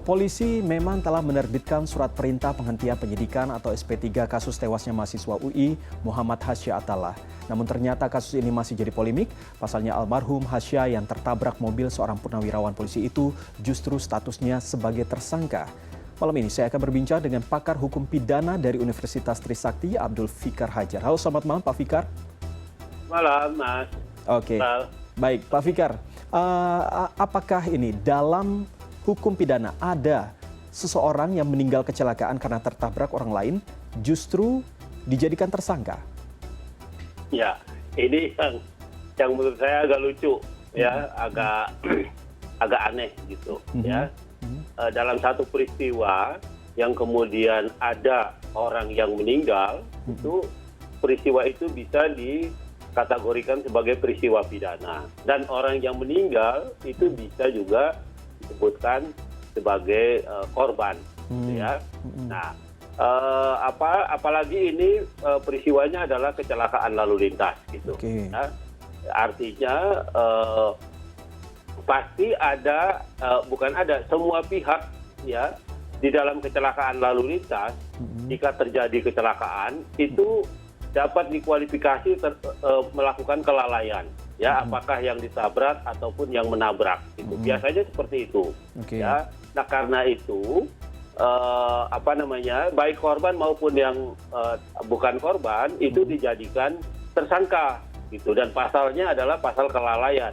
Polisi memang telah menerbitkan surat perintah penghentian penyidikan atau SP3 kasus tewasnya mahasiswa UI Muhammad Hasya Attallah. Namun ternyata kasus ini masih jadi polemik. Pasalnya almarhum Hasya yang tertabrak mobil seorang purnawirawan polisi itu justru statusnya sebagai tersangka. Malam ini saya akan berbincang dengan pakar hukum pidana dari Universitas Trisakti, Abdul Fikar Hajar. Halo, selamat malam Pak Fikar. Malam, Mas. Oke, baik Pak Fikar. Apakah ini dalam hukum pidana ada seseorang yang meninggal kecelakaan karena tertabrak orang lain justru dijadikan tersangka? Ya, ini yang menurut saya agak lucu, ya, agak aneh gitu, ya. Dalam satu peristiwa yang kemudian ada orang yang meninggal, itu peristiwa itu bisa dikategorikan sebagai peristiwa pidana, dan orang yang meninggal itu bisa juga disebutkan sebagai korban, ya. Nah, apalagi ini peristiwanya adalah kecelakaan lalu lintas, gitu. Ya. Artinya pasti ada, semua pihak, ya, di dalam kecelakaan lalu lintas, jika terjadi kecelakaan itu dapat dikualifikasi melakukan kelalaian, ya, apakah yang ditabrak ataupun yang menabrak, itu biasanya seperti itu, ya. Nah, karena itu baik korban maupun yang bukan korban itu dijadikan tersangka, gitu, dan pasalnya adalah pasal kelalaian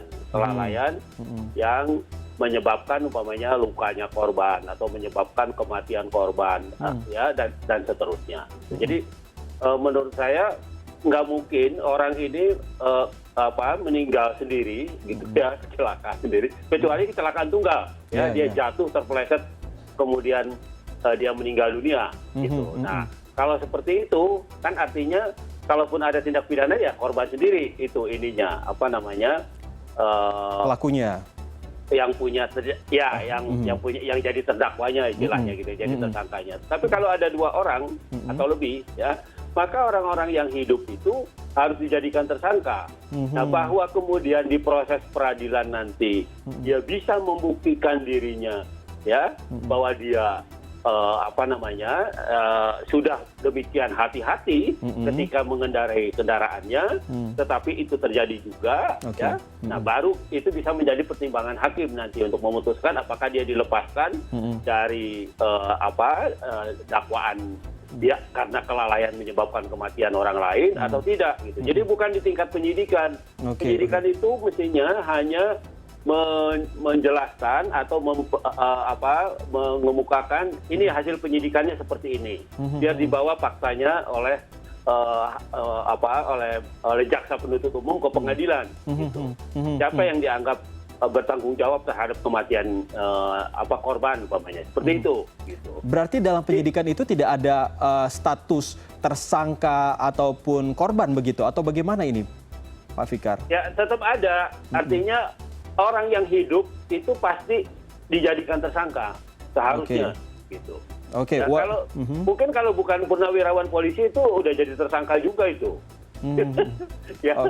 yang menyebabkan umpamanya lukanya korban atau menyebabkan kematian korban, ya, dan seterusnya. Jadi menurut saya nggak mungkin orang ini meninggal sendiri, gitu, ya, kecelakaan sendiri, kecuali kecelakaan tunggal, ya, dia jatuh terpeleset kemudian dia meninggal dunia, gitu. Nah, kalau seperti itu kan artinya kalaupun ada tindak pidana, ya korban sendiri itu ininya pelakunya yang punya, ya, yang jadi terdakwanya istilahnya, gitu, jadi tersangkanya. Tapi kalau ada dua orang atau lebih, ya, maka orang-orang yang hidup itu harus dijadikan tersangka. Nah, bahwa kemudian di proses peradilan nanti dia bisa membuktikan dirinya, ya, bahwa dia sudah demikian hati-hati ketika mengendarai kendaraannya, tetapi itu terjadi juga, ya. Nah, baru itu bisa menjadi pertimbangan hakim nanti untuk memutuskan apakah dia dilepaskan dari dakwaan dia karena kelalaian menyebabkan kematian orang lain atau tidak, gitu. Jadi bukan di tingkat penyidikan. Penyidikan itu mestinya hanya menjelaskan atau mengemukakan ini hasil penyidikannya seperti ini, biar dibawa faktanya oleh jaksa penuntut umum ke pengadilan, gitu. Siapa yang dianggap bertanggung jawab terhadap kematian korban umpamanya, seperti itu, gitu. Berarti dalam penyidikan itu tidak ada status tersangka ataupun korban begitu, atau bagaimana ini Pak Fikar? Ya, tetap ada. Artinya orang yang hidup itu pasti dijadikan tersangka seharusnya, gitu. Nah, mungkin kalau bukan purnawirawan polisi itu udah jadi tersangka juga itu. Ya,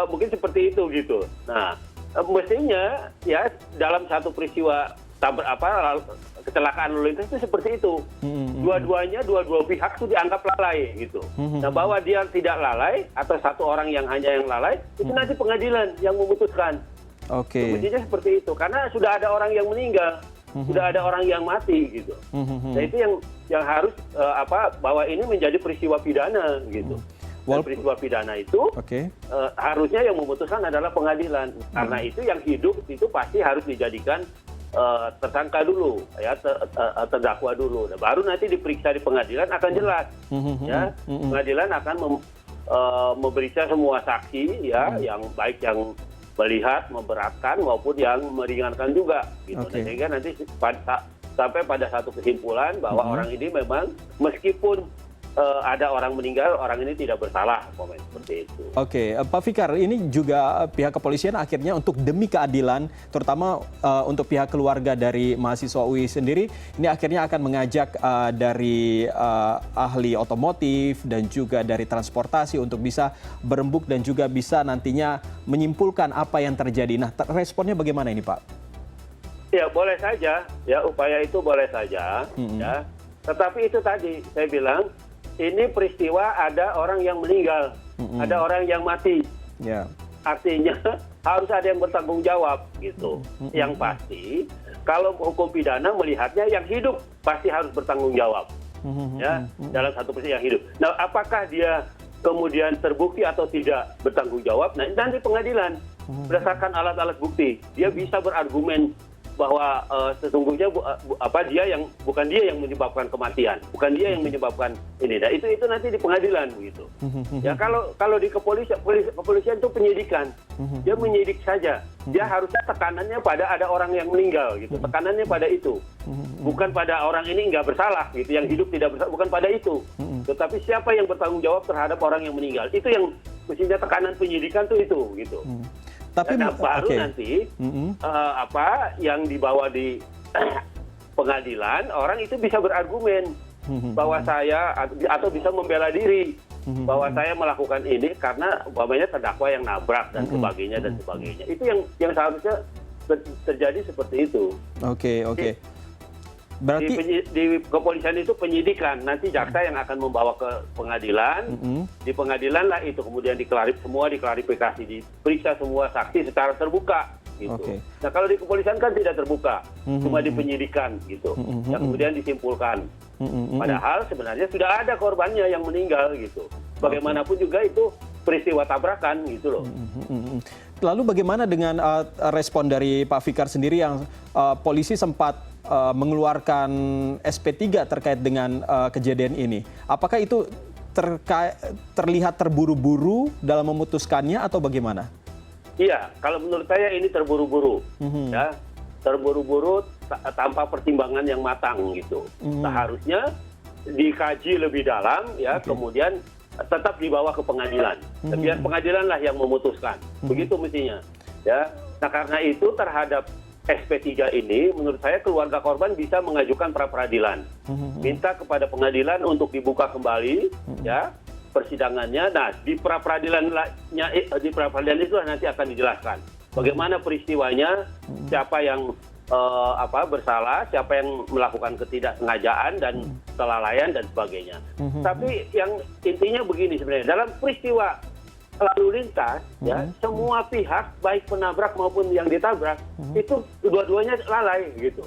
mungkin seperti itu, gitu. Nah, mestinya, ya, dalam satu peristiwa kecelakaan lalu lintas itu seperti itu. Dua pihak itu dianggap lalai, gitu. Nah, bahwa dia tidak lalai atau satu orang yang hanya yang lalai, itu nanti pengadilan yang memutuskan. Mestinya seperti itu, karena sudah ada orang yang meninggal, sudah ada orang yang mati, gitu. Nah, itu yang harus bahwa ini menjadi peristiwa pidana, gitu. Dan peristiwa pidana itu harusnya yang memutuskan adalah pengadilan. Karena itu yang hidup itu pasti harus dijadikan tersangka dulu, ya, terdakwa dulu. Nah, baru nanti diperiksa di pengadilan akan jelas, ya. Pengadilan akan memeriksa semua saksi, ya, yang baik yang melihat memberatkan maupun yang meringankan juga, gitu. Nah, sehingga nanti sampai pada satu kesimpulan bahwa orang ini memang meskipun ada orang meninggal, orang ini tidak bersalah, seperti itu. Pak Fikar, ini juga pihak kepolisian akhirnya untuk demi keadilan, terutama untuk pihak keluarga dari mahasiswa UI sendiri, ini akhirnya akan mengajak dari ahli otomotif dan juga dari transportasi untuk bisa berembuk dan juga bisa nantinya menyimpulkan apa yang terjadi. Nah, responnya bagaimana ini, Pak? Ya boleh saja, ya upaya itu boleh saja, ya. Tetapi itu tadi saya bilang ini peristiwa ada orang yang meninggal, ada orang yang mati. Yeah. Artinya harus ada yang bertanggung jawab gitu. Yang pasti kalau hukum pidana melihatnya yang hidup pasti harus bertanggung jawab, ya dalam satu peristiwa yang hidup. Nah, apakah dia kemudian terbukti atau tidak bertanggung jawab? Nah, nanti pengadilan berdasarkan alat-alat bukti dia bisa berargumen bahwa sesungguhnya bukan dia yang menyebabkan kematian, bukan dia yang menyebabkan ini. Nah, itu nanti di pengadilan begitu. Ya kalau di kepolisian itu penyidikan, dia menyidik saja. Dia harusnya tekanannya pada ada orang yang meninggal gitu. Tekanannya pada itu, bukan pada orang ini nggak bersalah gitu, yang hidup tidak bersalah, bukan pada itu. Tetapi siapa yang bertanggung jawab terhadap orang yang meninggal, itu yang mestinya tekanan penyidikan tuh itu gitu. Tapi baru nanti yang dibawa di pengadilan, orang itu bisa berargumen bahwa saya atau bisa membela diri bahwa saya melakukan ini karena umpamanya terdakwa yang nabrak dan sebagainya dan sebagainya. Itu yang seharusnya terjadi seperti itu. Oke. Berarti di kepolisian itu penyidikan, nanti jaksa yang akan membawa ke pengadilan. Di pengadilan lah itu kemudian diklarifikasi, diperiksa semua saksi secara terbuka gitu. Nah, kalau di kepolisian kan tidak terbuka, cuma di penyidikan gitu. Yang kemudian disimpulkan. Padahal sebenarnya sudah ada korbannya yang meninggal gitu. Bagaimanapun juga itu peristiwa tabrakan gitu loh. Lalu bagaimana dengan respon dari Pak Fikar sendiri yang polisi sempat mengeluarkan SP3 terkait dengan kejadian ini? Apakah itu terlihat terburu-buru dalam memutuskannya atau bagaimana? Iya, kalau menurut saya ini terburu-buru, ya, terburu-buru tanpa pertimbangan yang matang gitu. Seharusnya dikaji lebih dalam, ya, kemudian tetap dibawa ke pengadilan. Biar pengadilan lah yang memutuskan, begitu mestinya. Ya, nah karena itu terhadap SP3 ini, menurut saya keluarga korban bisa mengajukan pra-peradilan, minta kepada pengadilan untuk dibuka kembali, ya, persidangannya. Nah, di pra-peradilan itu nanti akan dijelaskan bagaimana peristiwanya, siapa yang bersalah, siapa yang melakukan ketidaksengajaan dan kelalaian dan sebagainya. Tapi yang intinya begini sebenarnya, dalam peristiwa lalu lintas, ya, semua pihak baik penabrak maupun yang ditabrak itu dua-duanya lalai gitu.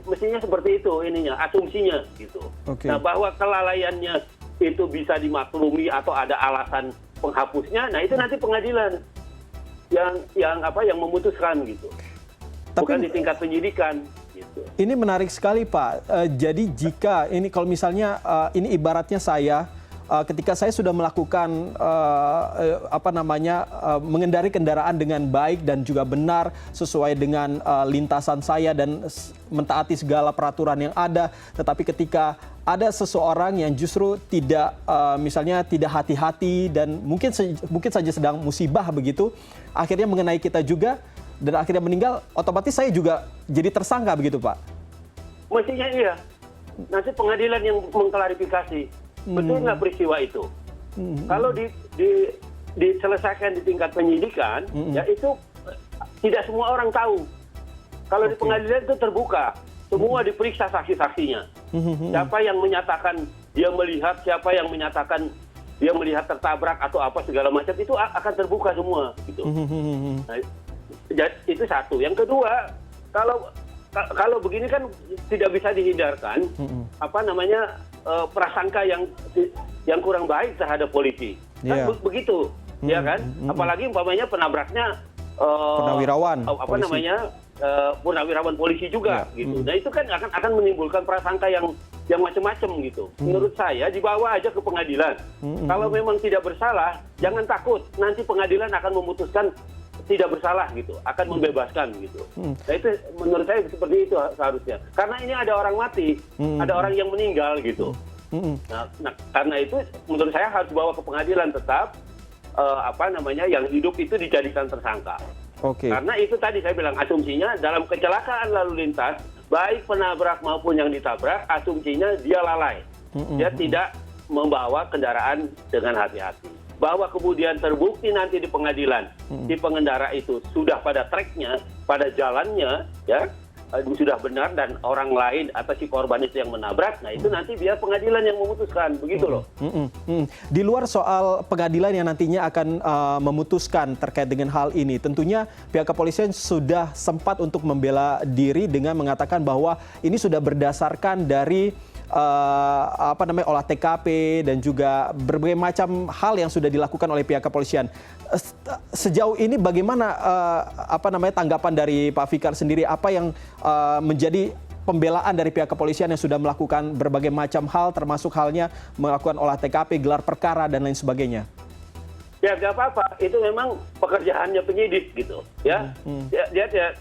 Mestinya seperti itu ininya, asumsinya gitu. Nah, bahwa kelalaiannya itu bisa dimaklumi atau ada alasan penghapusnya, nah itu nanti pengadilan yang memutuskan gitu. Bukan di tingkat penyidikan gitu. Ini menarik sekali, Pak. Jadi jika ini kalau misalnya ini ibaratnya saya ketika saya sudah melakukan mengendari kendaraan dengan baik dan juga benar sesuai dengan lintasan saya dan mentaati segala peraturan yang ada, tetapi ketika ada seseorang yang justru tidak misalnya tidak hati-hati dan mungkin saja sedang musibah begitu, akhirnya mengenai kita juga dan akhirnya meninggal, otomatis saya juga jadi tersangka begitu, Pak? Mestinya iya. Nanti pengadilan yang mengklarifikasi. Betul nggak peristiwa itu? Kalau diselesaikan di tingkat penyidikan, ya itu tidak semua orang tahu. Kalau di pengadilan itu terbuka, semua diperiksa saksi-saksinya. Siapa yang menyatakan dia melihat, siapa yang menyatakan dia melihat tertabrak atau apa segala macam, itu akan terbuka semua. Gitu. Nah, itu satu. Yang kedua, kalau begini kan tidak bisa dihindarkan prasangka yang kurang baik terhadap polisi. Kan begitu, ya kan? Apalagi umpamanya penabraknya purnawirawan purnawirawan polisi juga gitu. Nah, itu kan akan menimbulkan prasangka yang macam-macam gitu. Menurut saya dibawa aja ke pengadilan. Kalau memang tidak bersalah, jangan takut. Nanti pengadilan akan memutuskan tidak bersalah gitu, akan membebaskan gitu. Nah, itu menurut saya seperti itu seharusnya. Karena ini ada orang mati, ada orang yang meninggal gitu. Nah, karena itu menurut saya harus dibawa ke pengadilan tetap yang hidup itu dijadikan tersangka. Karena itu tadi saya bilang asumsinya dalam kecelakaan lalu lintas, baik penabrak maupun yang ditabrak, asumsinya dia lalai. Dia tidak membawa kendaraan dengan hati-hati. bahwa kemudian terbukti nanti di pengadilan si pengendara itu sudah pada tracknya, pada jalannya, ya sudah benar dan orang lain atau si korban itu yang menabrak, nah itu nanti biar pengadilan yang memutuskan, begitu loh. Di luar soal pengadilan yang nantinya akan memutuskan terkait dengan hal ini, tentunya pihak kepolisian sudah sempat untuk membela diri dengan mengatakan bahwa ini sudah berdasarkan dari olah TKP dan juga berbagai macam hal yang sudah dilakukan oleh pihak kepolisian. Sejauh ini bagaimana tanggapan dari Pak Fikar sendiri? Apa yang menjadi pembelaan dari pihak kepolisian yang sudah melakukan berbagai macam hal, termasuk halnya melakukan olah TKP, gelar perkara dan lain sebagainya? Ya nggak apa-apa, itu memang pekerjaannya penyidik gitu, ya.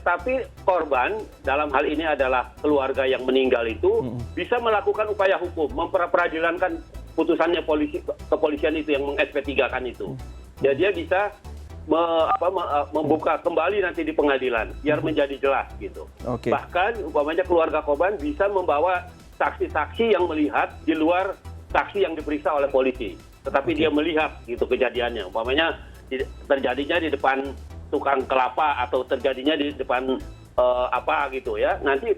Tapi korban dalam hal ini adalah keluarga yang meninggal itu bisa melakukan upaya hukum, memperadilankan putusannya kepolisian itu yang meng-SP3-kan itu. Ya dia bisa membuka kembali nanti di pengadilan biar menjadi jelas gitu. Bahkan umpamanya keluarga korban bisa membawa saksi-saksi yang melihat di luar saksi yang diperiksa oleh polisi, tetapi dia melihat gitu kejadiannya. Umpamanya terjadinya di depan tukang kelapa atau terjadinya di depan gitu ya. Nanti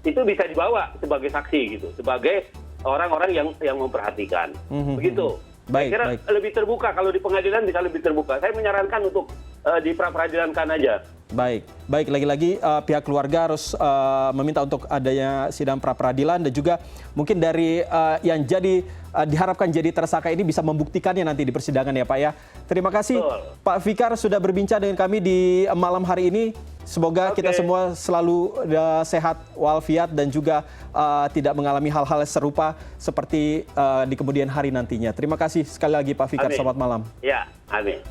itu bisa dibawa sebagai saksi gitu, sebagai orang-orang yang memperhatikan. Begitu. Saya kira lebih terbuka, kalau di pengadilan bisa lebih terbuka. Saya menyarankan untuk di pra-peradilankan aja. Baik. Lagi-lagi pihak keluarga harus meminta untuk adanya sidang pra-peradilan dan juga mungkin dari yang diharapkan jadi tersangka ini bisa membuktikannya nanti di persidangan ya Pak ya. Terima kasih Pak Fikar sudah berbincang dengan kami di malam hari ini. Semoga kita semua selalu sehat walafiat dan juga tidak mengalami hal-hal serupa seperti di kemudian hari nantinya. Terima kasih sekali lagi Pak Fikar, selamat malam. Ya, amin.